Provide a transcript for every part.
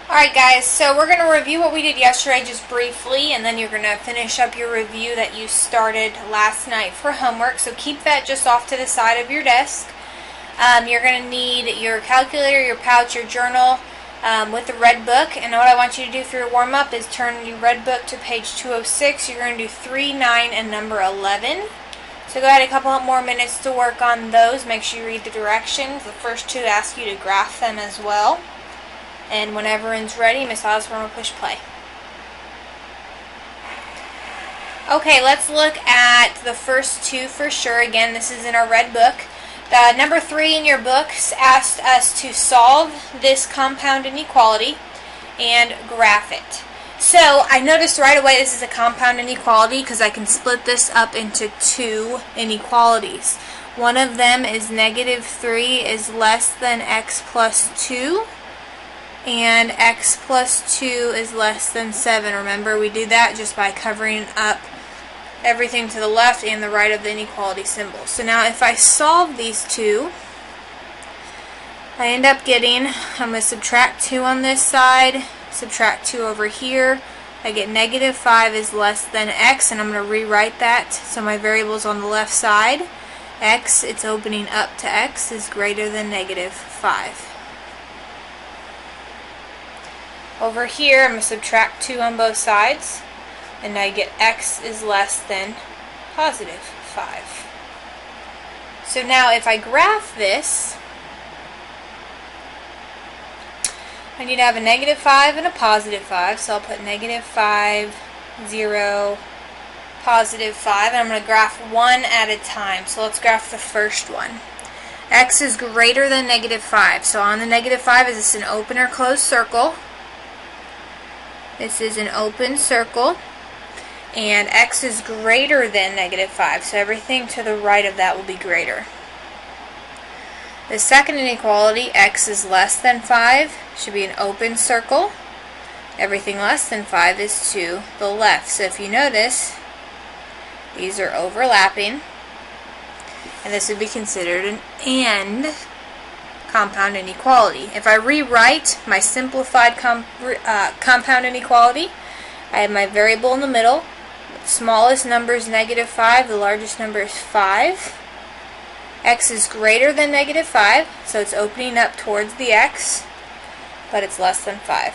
Alright guys, so we're going to review what we did yesterday just briefly, and then you're going to finish up your review that you started last night for homework. So keep that just off to the side of your desk. You're going to need your calculator, your pouch, your journal with the red book. And what I want you to do for your warm-up is turn your red book to page 206. You're going to do 3, 9, and number 11. So go ahead, a couple more minutes to work on those. Make sure you read the directions. The first two ask you to graph them as well. And when everyone's ready, Miss Osborne will push play. Okay, let's look at the first two for sure. Again, this is in our red book. Number 3 in your books asked us to solve this compound inequality and graph it. So I noticed right away this is a compound inequality because I can split this up into two inequalities. One of them is -3 is less than x plus 2. And x plus 2 is less than 7. Remember, we do that just by covering up everything to the left and the right of the inequality symbol. So now if I solve these two, I end up getting, I'm going to subtract 2 on this side, subtract 2 over here. I get -5 is less than x, and I'm going to rewrite that. So my variable's on the left side. X, it's opening up to x, is greater than -5. Over here, I'm going to subtract 2 on both sides, and I get x is less than +5. So now if I graph this, I need to have a -5 and a +5, so I'll put -5, 0, +5, and I'm going to graph one at a time. So let's graph the first one. X is greater than -5, so on the -5, is this an open or closed circle? This is an open circle, and x is greater than -5, so everything to the right of that will be greater. The second inequality, x is less than 5, should be an open circle. Everything less than 5 is to the left. So if you notice, these are overlapping, and this would be considered an AND compound inequality. If I rewrite my simplified compound inequality, I have my variable in the middle. The smallest number is -5, the largest number is 5. X is greater than -5, so it's opening up towards the x, but it's less than 5.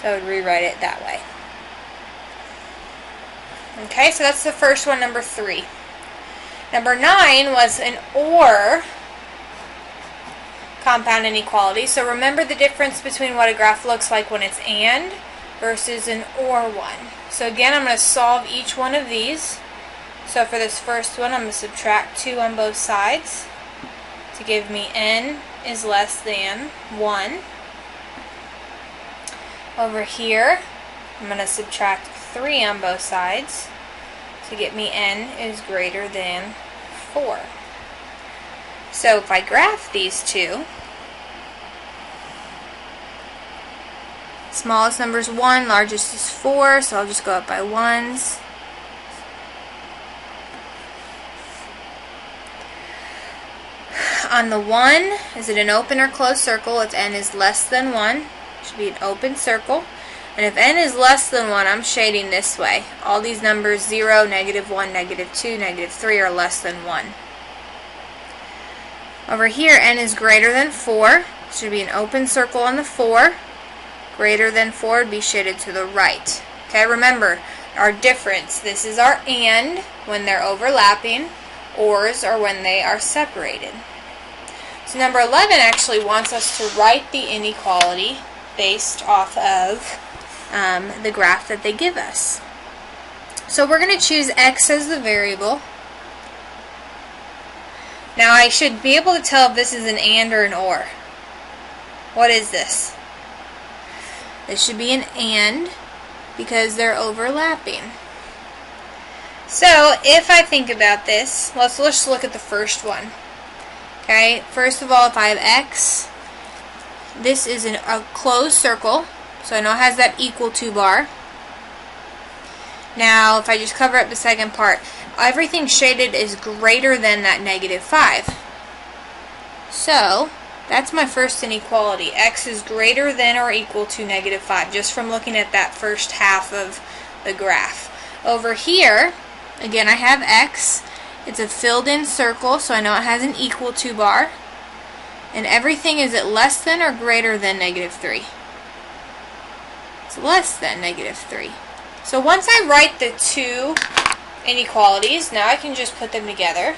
So I would rewrite it that way. Okay, so that's the first one, number 3. Number 9 was an OR compound inequality. So remember the difference between what a graph looks like when it's AND versus an OR one. So again, I'm going to solve each one of these. So for this first one, I'm going to subtract 2 on both sides to give me n is less than 1. Over here, I'm going to subtract 3 on both sides to get me n is greater than 4. So if I graph these two, smallest number is 1, largest is 4, so I'll just go up by 1s. On the 1, is it an open or closed circle? If n is less than 1, it should be an open circle. And if n is less than 1, I'm shading this way. All these numbers, 0, -1, -2, -3, are less than 1. Over here, n is greater than 4. It should be an open circle on the 4. Greater than 4 would be shaded to the right. Okay, remember our difference. This is our AND when they're overlapping. ORs are when they are separated. So number 11 actually wants us to write the inequality based off of the graph that they give us. So we're going to choose x as the variable. Now I should be able to tell if this is an AND or an OR. What is this? This should be an AND because they're overlapping. So if I think about this, let's look at the first one. Okay, first of all, if I have x, this is a closed circle, so I know it has that equal to bar. Now if I just cover up the second part, everything shaded is greater than that -5. So That's my first inequality. X is greater than or equal to negative 5, just from looking at that first half of the graph. Over here, again, I have X. It's a filled in circle, so I know it has an equal to bar. And everything is at less than or greater than negative 3. It's less than negative 3. So once I write the two inequalities, now I can just put them together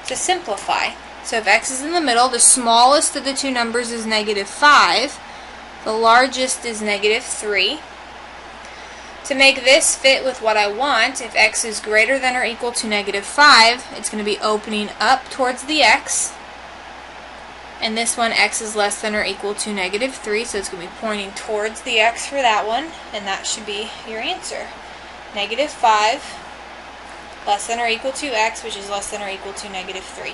to simplify. So if X is in the middle, the smallest of the two numbers is negative 5. The largest is negative 3. To make this fit with what I want, if X is greater than or equal to negative 5, it's going to be opening up towards the X. And this one, X is less than or equal to negative 3, so it's going to be pointing towards the X for that one, and that should be your answer. Negative 5 less than or equal to X, which is less than or equal to negative 3.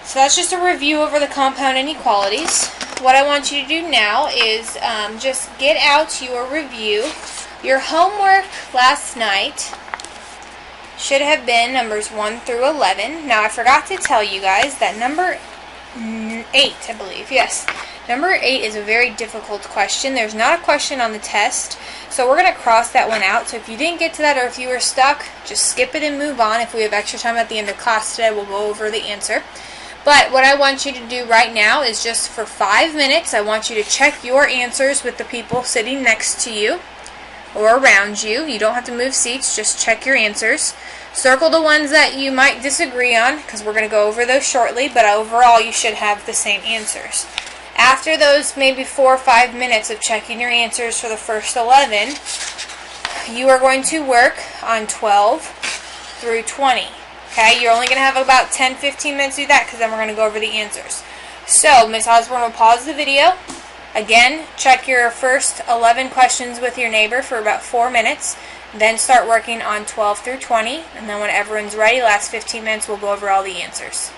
So that's just a review over the compound inequalities. What I want you to do now is just get out your review. Your homework last night should have been numbers 1 through 11. Now I forgot to tell you guys that number 8, I believe, yes. Number 8 is a very difficult question. There's not a question on the test, so we're going to cross that one out. So if you didn't get to that or if you were stuck, just skip it and move on. If we have extra time at the end of class today, we'll go over the answer. But what I want you to do right now is just for 5 minutes, I want you to check your answers with the people sitting next to you or around you. You don't have to move seats, just check your answers. Circle the ones that you might disagree on, because we're going to go over those shortly, but overall you should have the same answers. After those maybe 4 or 5 minutes of checking your answers for the first 11, you are going to work on 12 through 20. Okay, you're only going to have about 10-15 minutes to do that, because then we're going to go over the answers. So, Ms. Osborne will pause the video. Again, check your first 11 questions with your neighbor for about 4 minutes. Then start working on 12 through 20. And then when everyone's ready, last 15 minutes, we'll go over all the answers.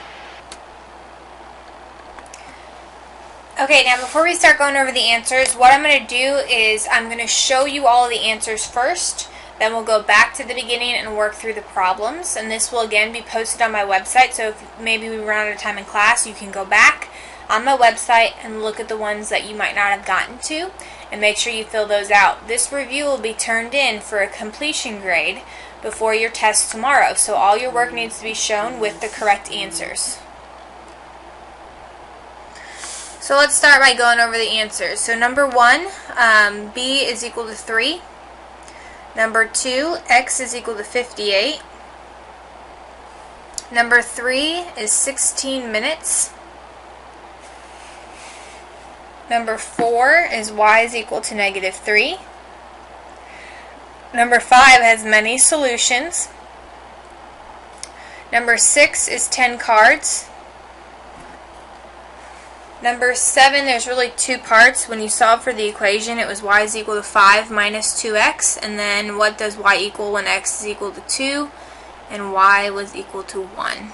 Okay, now before we start going over the answers, what I'm going to do is I'm going to show you all of the answers first. Then we'll go back to the beginning and work through the problems. And this will again be posted on my website. So if maybe we run out of time in class, you can go back on my website and look at the ones that you might not have gotten to and make sure you fill those out. This review will be turned in for a completion grade before your test tomorrow, so all your work needs to be shown with the correct answers. So let's start by going over the answers. So number 1, b is equal to 3. Number 2, x is equal to 58. Number 3 is 16 minutes. Number 4 is y is equal to negative 3. Number 5 has many solutions. Number 6 is 10 cards. Number 7, there's really 2 parts. When you solve for the equation, it was y is equal to 5 minus 2x. And then what does y equal when x is equal to 2? And y was equal to 1.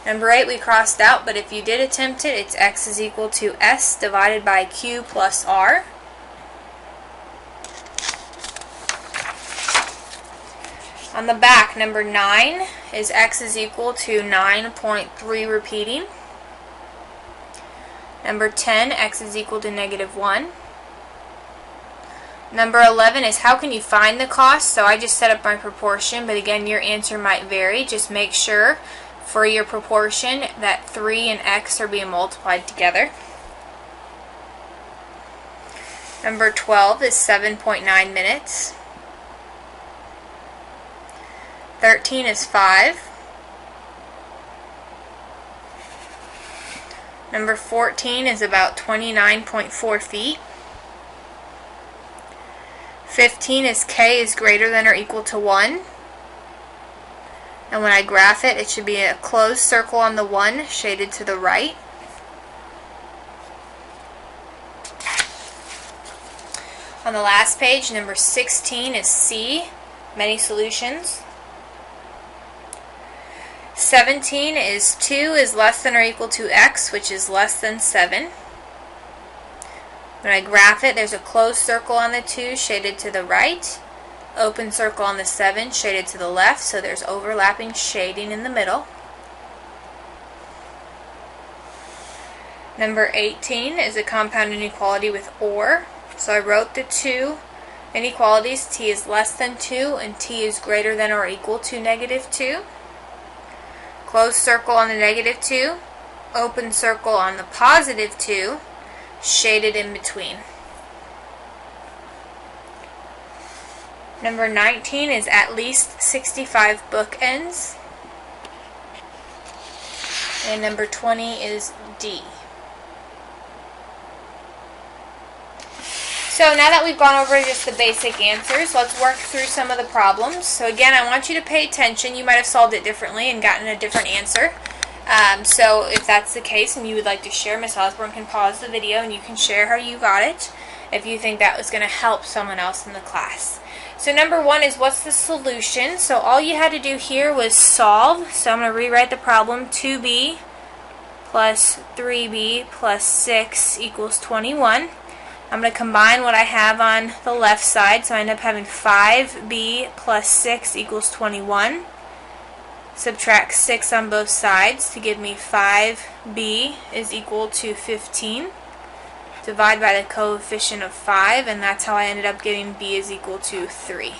Number 8 we crossed out, but if you did attempt it, it's x is equal to s divided by q plus r. On the back, number 9 is x is equal to 9.3 repeating. Number 10, x is equal to negative 1. Number 11 is how can you find the cost? So I just set up my proportion, but again, your answer might vary. Just make sure for your proportion that 3 and x are being multiplied together. Number 12 is 7.9 minutes. 13 is 5. Number 14 is about 29.4 feet. 15 is k is greater than or equal to 1. And when I graph it, it should be a closed circle on the 1 shaded to the right. On the last page, number 16 is C, many solutions. 17 is 2 is less than or equal to x, which is less than 7. When I graph it, there's a closed circle on the 2 shaded to the right. Open circle on the 7, shaded to the left, so there's overlapping shading in the middle. Number 18 is a compound inequality with OR. So I wrote the two inequalities. T is less than 2 and T is greater than or equal to -2. Closed circle on the -2. Open circle on the +2. Shaded in between. Number 19 is at least 65 bookends. And number 20 is D. So now that we've gone over just the basic answers, let's work through some of the problems. So again, I want you to pay attention. You might have solved it differently and gotten a different answer. So if that's the case and you would like to share, Miss Osborne can pause the video and you can share how you got it if you think that was going to help someone else in the class. So number 1 is what's the solution? So all you had to do here was solve. So I'm going to rewrite the problem. 2b plus 3b plus 6 equals 21. I'm going to combine what I have on the left side, so I end up having 5b plus 6 equals 21. Subtract 6 on both sides to give me 5b is equal to 15. Divide by the coefficient of 5, and that's how I ended up getting b is equal to 3.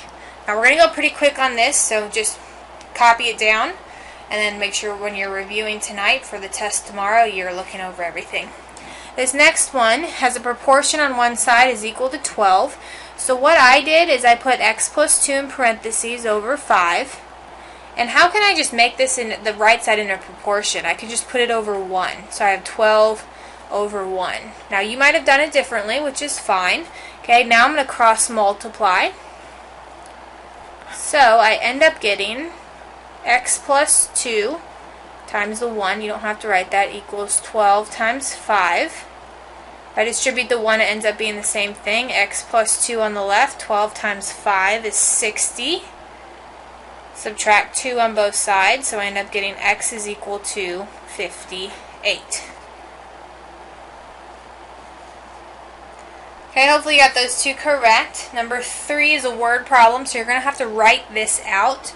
Now we're going to go pretty quick on this, so just copy it down, and then make sure when you're reviewing tonight for the test tomorrow, you're looking over everything. This next one has a proportion on one side is equal to 12. So what I did is I put x plus 2 in parentheses over 5. And how can I just make this in the right side in a proportion? I could just put it over 1. So I have 12 over 1. Now you might have done it differently, which is fine. Okay, now I'm going to cross multiply. So I end up getting x plus 2 times the 1, you don't have to write that, equals 12 times 5. If I distribute the 1, it ends up being the same thing. X plus 2 on the left, 12 times 5 is 60. Subtract 2 on both sides, so I end up getting x is equal to 58. Okay, hopefully you got those two correct. Number 3 is a word problem, so you're going to have to write this out.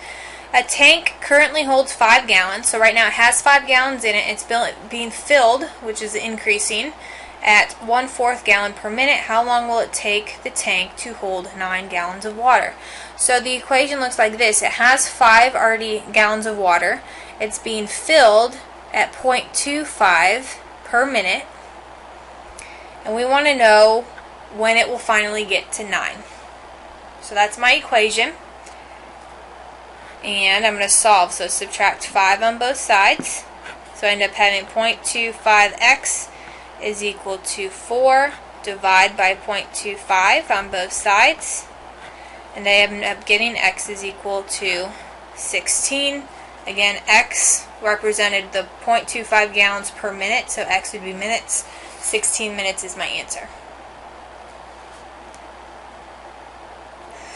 A tank currently holds 5 gallons, so right now it has 5 gallons in it. It's being filled, which is increasing, at 1/4 gallon per minute. How long will it take the tank to hold 9 gallons of water? So the equation looks like this. It has 5 already gallons of water. It's being filled at 0.25 per minute. And we want to know when it will finally get to 9. So that's my equation. And I'm going to solve, so subtract 5 on both sides. So I end up having 0.25x is equal to 4. Divide by 0.25 on both sides. And I end up getting x is equal to 16. Again, x represented the 0.25 gallons per minute, so x would be minutes. 16 minutes is my answer.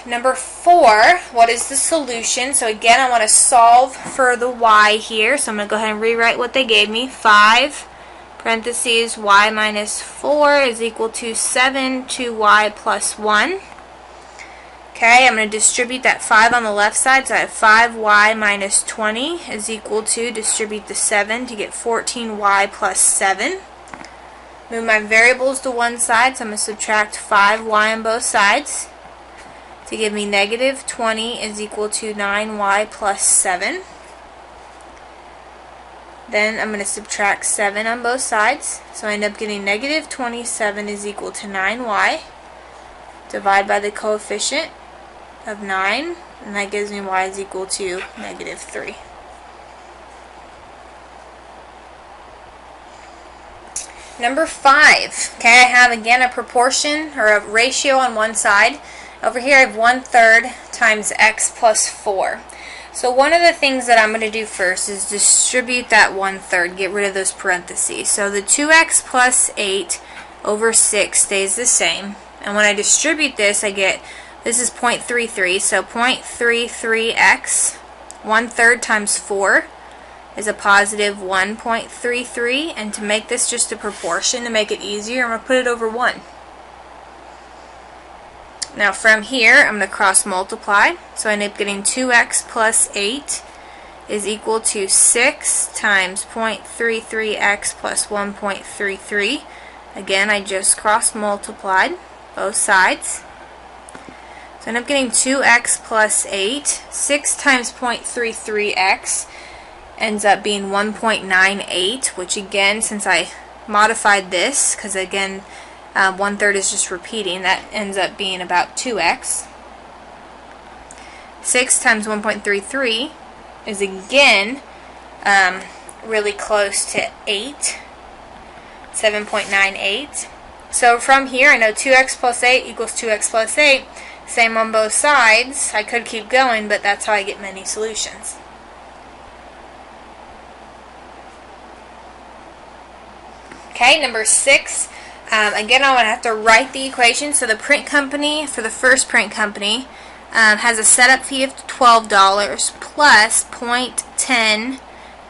Number 4, what is the solution? So again, I want to solve for the y here. So I'm going to go ahead and rewrite what they gave me. 5 parentheses y minus 4 is equal to 7 2y plus 1. Okay, I'm going to distribute that 5 on the left side. So I have 5y minus 20 is equal to, distribute the 7 to get 14y plus 7. Move my variables to one side, so I'm going to subtract 5y on both sides to give me negative 20 is equal to 9y plus 7. Then I'm going to subtract 7 on both sides, so I end up getting negative 27 is equal to 9y. Divide by the coefficient of 9, and that gives me y is equal to negative 3. Number 5, okay, I have again a proportion or a ratio on one side. Over here I have 1/3 times x plus 4. So one of the things that I'm going to do first is distribute that 1/3, get rid of those parentheses. So the 2x plus 8 over 6 stays the same. And when I distribute this, I get, this is 0.33, so 0.33x, 1/3 times 4 is a positive 1.33. And to make this just a proportion, to make it easier, I'm going to put it over 1. Now from here, I'm going to cross multiply. So I end up getting 2x plus 8 is equal to 6 times 0.33x plus 1.33. Again, I just cross multiplied both sides. So I end up getting 2x plus 8. 6 times 0.33x ends up being 1.98, which again, since I modified this, because again, 1/3 is just repeating, that ends up being about 2x. 6 times 1.33 is again really close to 8, 7.98. So from here, I know 2x plus 8 equals 2x plus 8. Same on both sides. I could keep going, but that's how I get many solutions. Okay, number 6. Again, I'm going to have to write the equation. So the print company, for the first print company, has a setup fee of $12 plus 0.10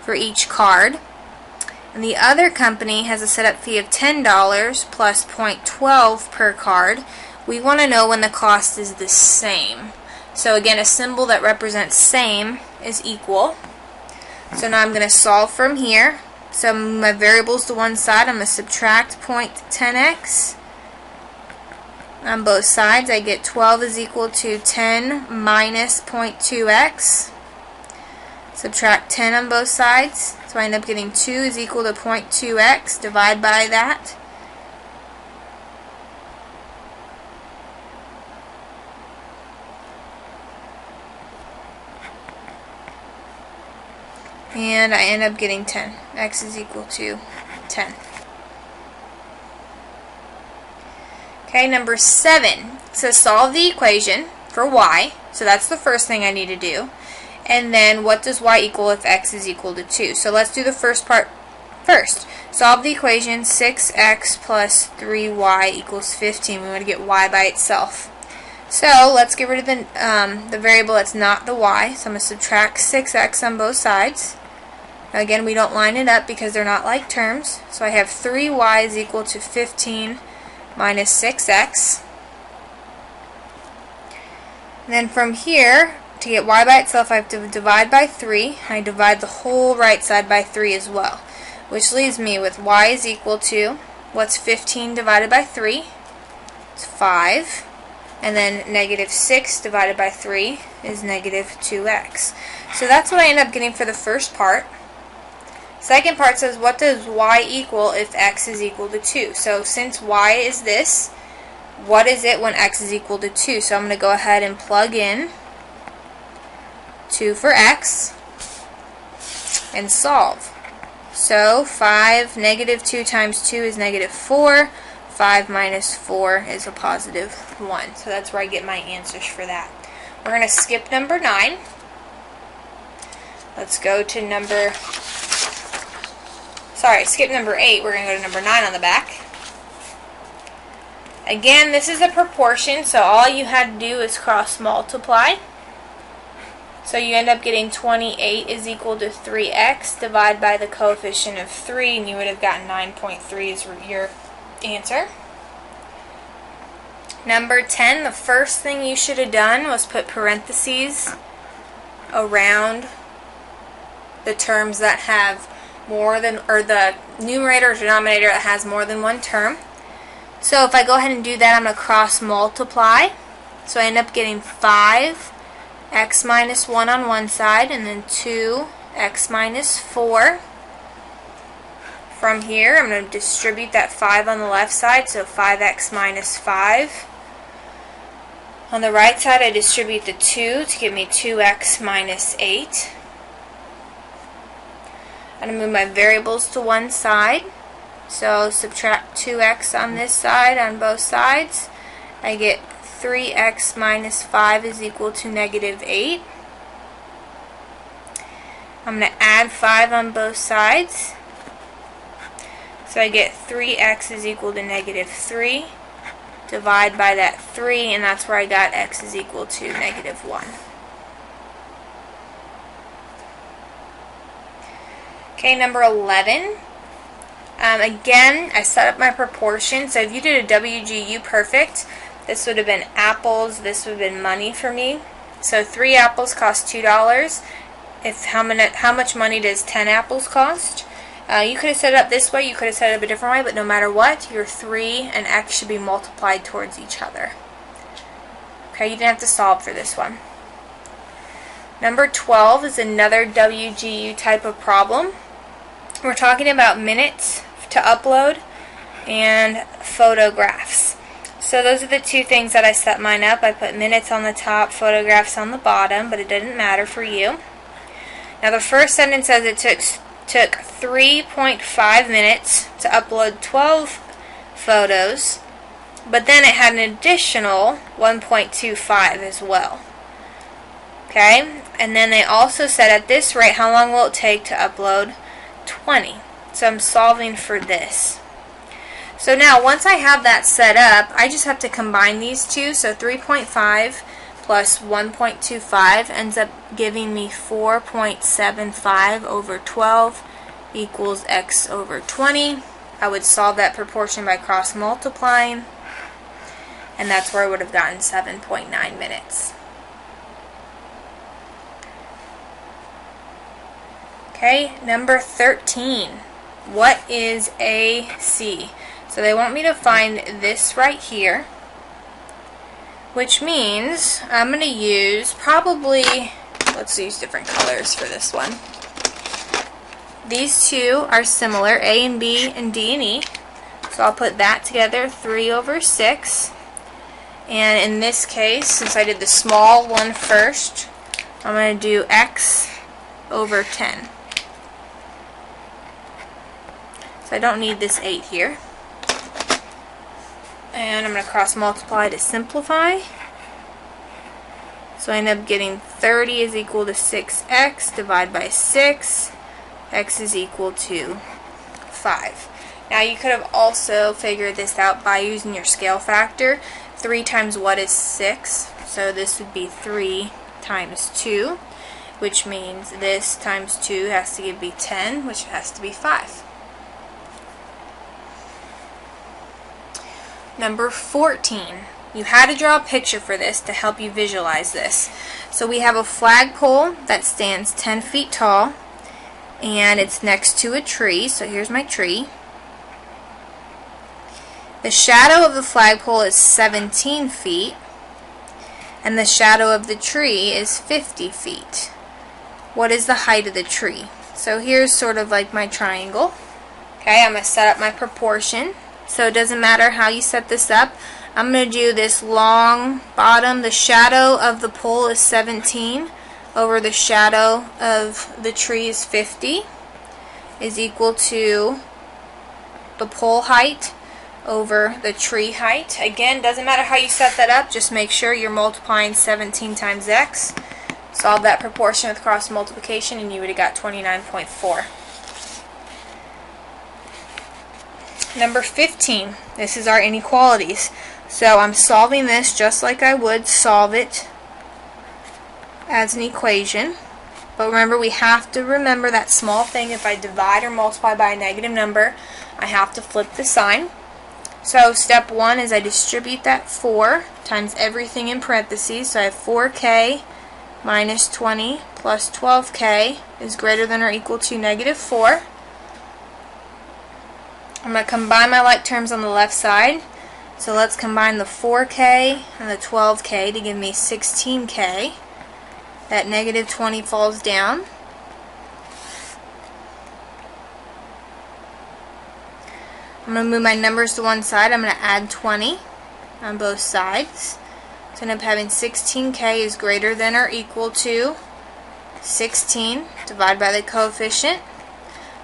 for each card. And the other company has a setup fee of $10 plus 0.12 per card. We want to know when the cost is the same. So again, a symbol that represents same is equal. So now I'm going to solve from here. So my variables to one side, I'm going to subtract 0.10x. On both sides, I get 12 is equal to 10 minus 0.2x. Subtract 10 on both sides. So I end up getting 2 is equal to 0.2x. Divide by that. And I end up getting 10. X is equal to 10. Okay, number 7. So solve the equation for y. So that's the first thing I need to do. And then what does y equal if x is equal to 2? So let's do the first part first. Solve the equation 6x plus 3y equals 15. We want to get y by itself. So let's get rid of the variable that's not the y. So I'm going to subtract 6x on both sides. Now again, we don't line it up because they're not like terms. So I have 3y is equal to 15 minus 6x. And then from here, to get y by itself, I have to divide by 3. I divide the whole right side by 3 as well, which leaves me with y is equal to, what's 15 divided by 3? It's 5. And then negative 6 divided by 3 is negative 2x. So that's what I end up getting for the first part. Second part says, what does y equal if x is equal to 2? So since y is this, what is it when x is equal to 2? So I'm going to go ahead and plug in 2 for x and solve. So negative 2 times 2 is negative 4. 5 minus 4 is a positive 1. So that's where I get my answers for that. We're going to skip number 9. Let's go to skip number 8. We're going to go to number 9 on the back. Again, this is a proportion, so all you had to do is cross multiply. So you end up getting 28 is equal to 3x. Divide by the coefficient of 3, and you would have gotten 9.3 as your answer. Number 10, the first thing you should have done was put parentheses around the terms that have more than, or the numerator or denominator that has more than one term. So if I go ahead and do that, I'm going to cross multiply. So I end up getting 5x minus 1 on one side, and then 2x minus 4. From here, I'm going to distribute that 5 on the left side, so 5x minus 5. On the right side, I distribute the 2 to give me 2x minus 8. I'm going to move my variables to one side. So subtract 2x on this side, on both sides. I get 3x minus 5 is equal to negative 8. I'm going to add 5 on both sides. So I get 3x is equal to negative 3. Divide by that 3, and that's where I got x is equal to negative 1. Okay, number 11. Again, I set up my proportion. So if you did a WGU perfect, This would have been apples. This would have been money for me. So 3 apples cost $2. How much money does 10 apples cost? You could have set it up this way. You could have set it up a different way. But no matter what, your 3 and x should be multiplied towards each other. Okay, you didn't have to solve for this one. Number 12 is another WGU type of problem. We're talking about minutes to upload and photographs. So those are the two things that I set mine up. I put minutes on the top, photographs on the bottom, but it didn't matter for you. Now the first sentence says it took 3.5 minutes to upload 12 photos, but then it had an additional 1.25 as well. Okay, and then they also said at this rate, how long will it take to upload 20? So I'm solving for this. So now once I have that set up, I just have to combine these two. So 3.5 plus 1.25 ends up giving me 4.75 over 12 equals x over 20. I would solve that proportion by cross multiplying, and that's where I would have gotten 7.9 minutes. Okay, number 13. What is AC? So they want me to find this right here, which means I'm going to use probably, let's use different colors for this one. These two are similar, A and B and D and E. So I'll put that together, 3 over 6. And in this case, since I did the small one first, I'm going to do x over 10. So I don't need this 8 here. And I'm going to cross multiply to simplify. So I end up getting 30 is equal to 6x, divide by 6. X is equal to 5. Now you could have also figured this out by using your scale factor. 3 times what is 6? So this would be 3 times 2, which means this times 2 has to give me 10, which has to be 5. Number 14. You had to draw a picture for this to help you visualize this. So we have a flagpole that stands 10 feet tall, and it's next to a tree. So here's my tree. The shadow of the flagpole is 17 feet, and the shadow of the tree is 50 feet. What is the height of the tree? So here's sort of like my triangle. Okay, I'm going to set up my proportion. So it doesn't matter how you set this up. I'm going to do this long bottom. The shadow of the pole is 17 over the shadow of the tree is 50 is equal to the pole height over the tree height. Again, doesn't matter how you set that up. Just make sure you're multiplying 17 times x. Solve that proportion with cross multiplication and you would have got 29.4. Number 15, this is our inequalities. So I'm solving this just like I would solve it as an equation. But remember, we have to remember that small thing. If I divide or multiply by a negative number, I have to flip the sign. So step 1 is I distribute that 4 times everything in parentheses. So I have 4k minus 20 plus 12k is greater than or equal to negative 4. I'm going to combine my like terms on the left side. So let's combine the 4k and the 12k to give me 16k. That negative 20 falls down. I'm going to move my numbers to one side. I'm going to add 20 on both sides. So I end up having 16k is greater than or equal to 16 divided by the coefficient,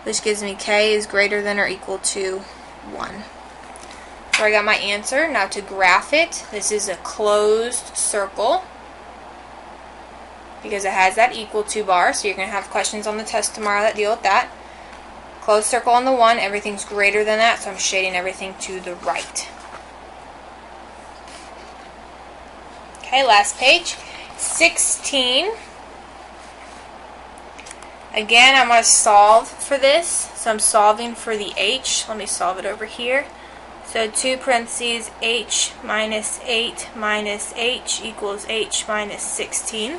which gives me k is greater than or equal to 1. So I got my answer. Now to graph it, this is a closed circle because it has that equal to bar, so you're going to have questions on the test tomorrow that deal with that. Closed circle on the 1, everything's greater than that, so I'm shading everything to the right. Okay, last page. 16. Again, I'm going to solve for this. So I'm solving for the h. Let me solve it over here. So So 2 parentheses h minus 8 minus h equals h minus 16. I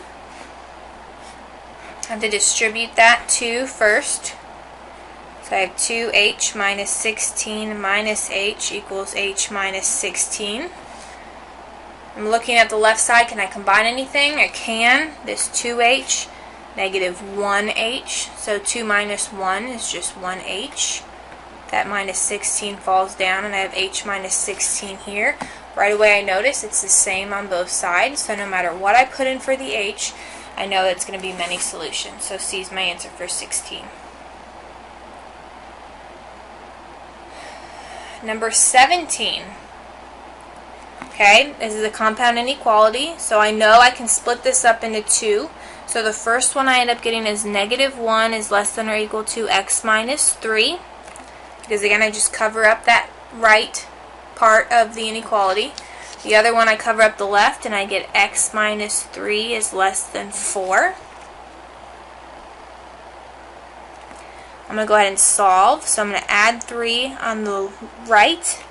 have to distribute that 2 first. So I have 2h minus 16 minus h equals h minus 16. I'm looking at the left side. Can I combine anything? I can. This 2h, negative 1h. So 2 minus 1 is just 1h. That minus 16 falls down, and I have h minus 16 here. Right away I notice it's the same on both sides, so no matter what I put in for the h, I know it's going to be many solutions. So C is my answer for 16. Number 17. Okay, this is a compound inequality, so I know I can split this up into 2. So the first one I end up getting is negative 1 is less than or equal to x minus 3. Because again, I just cover up that right part of the inequality. The other one I cover up the left, and I get x minus 3 is less than 4. I'm going to go ahead and solve. So I'm going to add 3 on the right,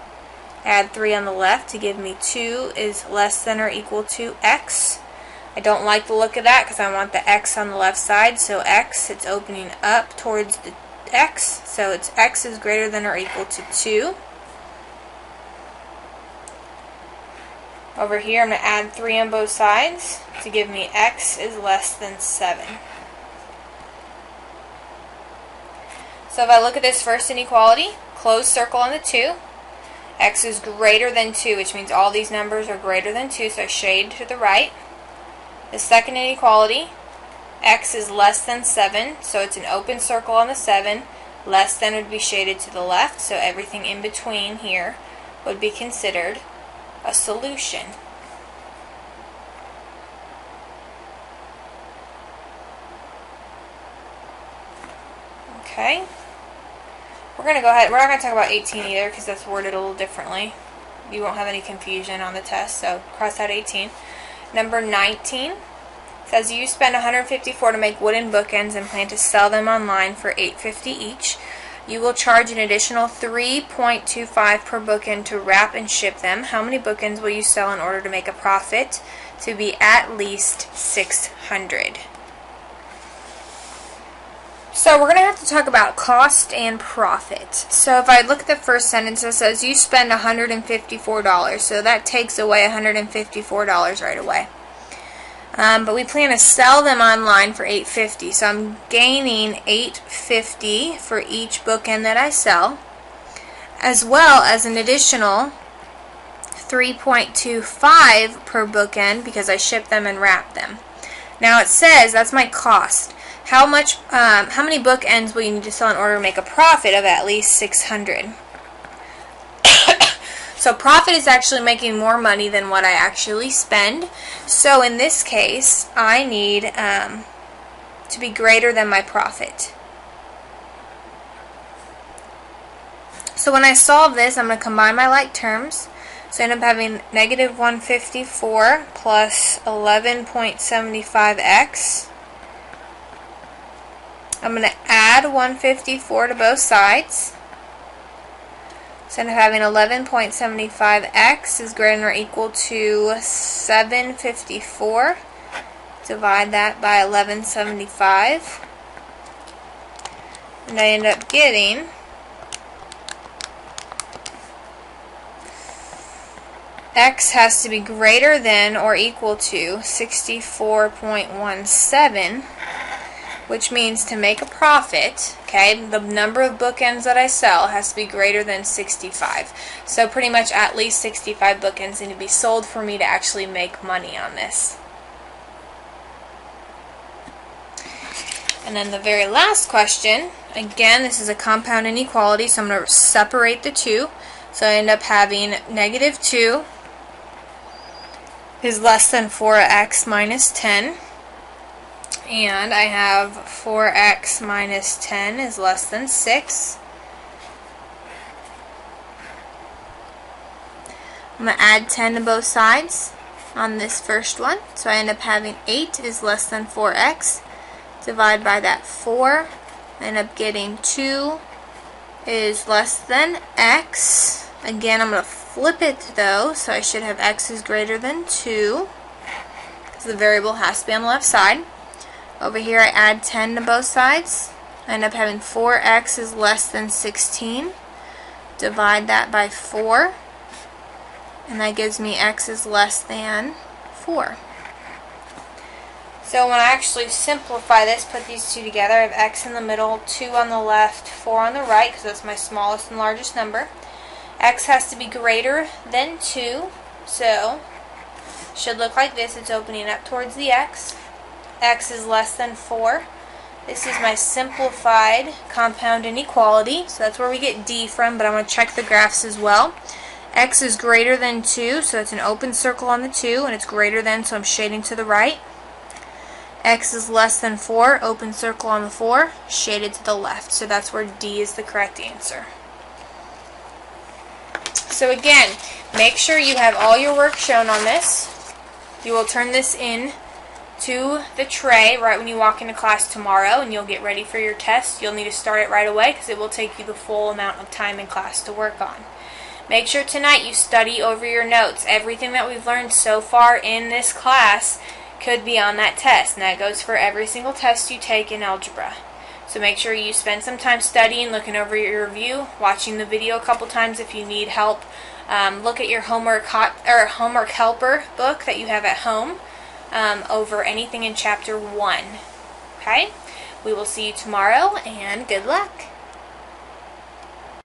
add 3 on the left to give me 2 is less than or equal to x. I don't like the look of that because I want the x on the left side. So x, it's opening up towards the x, so it's x is greater than or equal to 2. Over here I'm going to add 3 on both sides to give me x is less than 7. So if I look at this first inequality, closed circle on the 2, x is greater than 2, which means all these numbers are greater than 2, so I shade to the right. The second inequality, x is less than 7, so it's an open circle on the 7. Less than would be shaded to the left, so everything in between here would be considered a solution. Okay. We're going to go ahead. We're not going to talk about 18 either because that's worded a little differently. You won't have any confusion on the test, so cross out 18. Number 19. Says you spend $154 to make wooden bookends and plan to sell them online for $8.50 each. You will charge an additional $3.25 per bookend to wrap and ship them. How many bookends will you sell in order to make a profit to be at least 600? So we're going to have to talk about cost and profit. So if I look at the first sentence, it says you spend $154. So that takes away $154 right away. But we plan to sell them online for $8.50. So I'm gaining $8.50 for each bookend that I sell, as well as an additional $3.25 per bookend because I ship them and wrap them. Now it says that's my cost. How many bookends will you need to sell in order to make a profit of at least 600? So profit is actually making more money than what I actually spend. So in this case, I need to be greater than my profit. So when I solve this, I'm going to combine my like terms. So I end up having negative 154 plus 11.75x. I'm going to add 154 to both sides. So I'm having 11.75x is greater than or equal to 754. Divide that by 1175. And I end up getting x has to be greater than or equal to 64.17. Which means to make a profit, okay, the number of bookends that I sell has to be greater than 65. So pretty much at least 65 bookends need to be sold for me to actually make money on this. And then the very last question, again, this is a compound inequality, so I'm going to separate the two. So I end up having negative 2 is less than 4x minus 10. And I have 4x minus 10 is less than 6. I'm going to add 10 to both sides on this first one. So I end up having 8 is less than 4x. Divide by that 4. I end up getting 2 is less than x. Again, I'm going to flip it though, so I should have x is greater than 2, because the variable has to be on the left side. Over here I add 10 to both sides. I end up having 4x is less than 16. Divide that by 4, and that gives me x is less than 4. So when I actually simplify this, put these two together, I have x in the middle, 2 on the left, 4 on the right, because that's my smallest and largest number. X has to be greater than 2, so it should look like this. It's opening up towards the x. X is less than 4. This is my simplified compound inequality, so that's where we get D from, but I'm going to check the graphs as well. X is greater than 2, so it's an open circle on the 2, and it's greater than, so I'm shading to the right. X is less than 4, open circle on the 4, shaded to the left. So that's where D is the correct answer. So again, make sure you have all your work shown on this. You will turn this in to the tray right when you walk into class tomorrow, and you'll get ready for your test. You'll need to start it right away because it will take you the full amount of time in class to work on. Make sure tonight you study over your notes. Everything that we've learned so far in this class could be on that test, and that goes for every single test you take in algebra. So make sure you spend some time studying, looking over your review, watching the video a couple times if you need help. Look at your homework helper book that you have at home over anything in chapter 1. Okay? We will see you tomorrow, and good luck.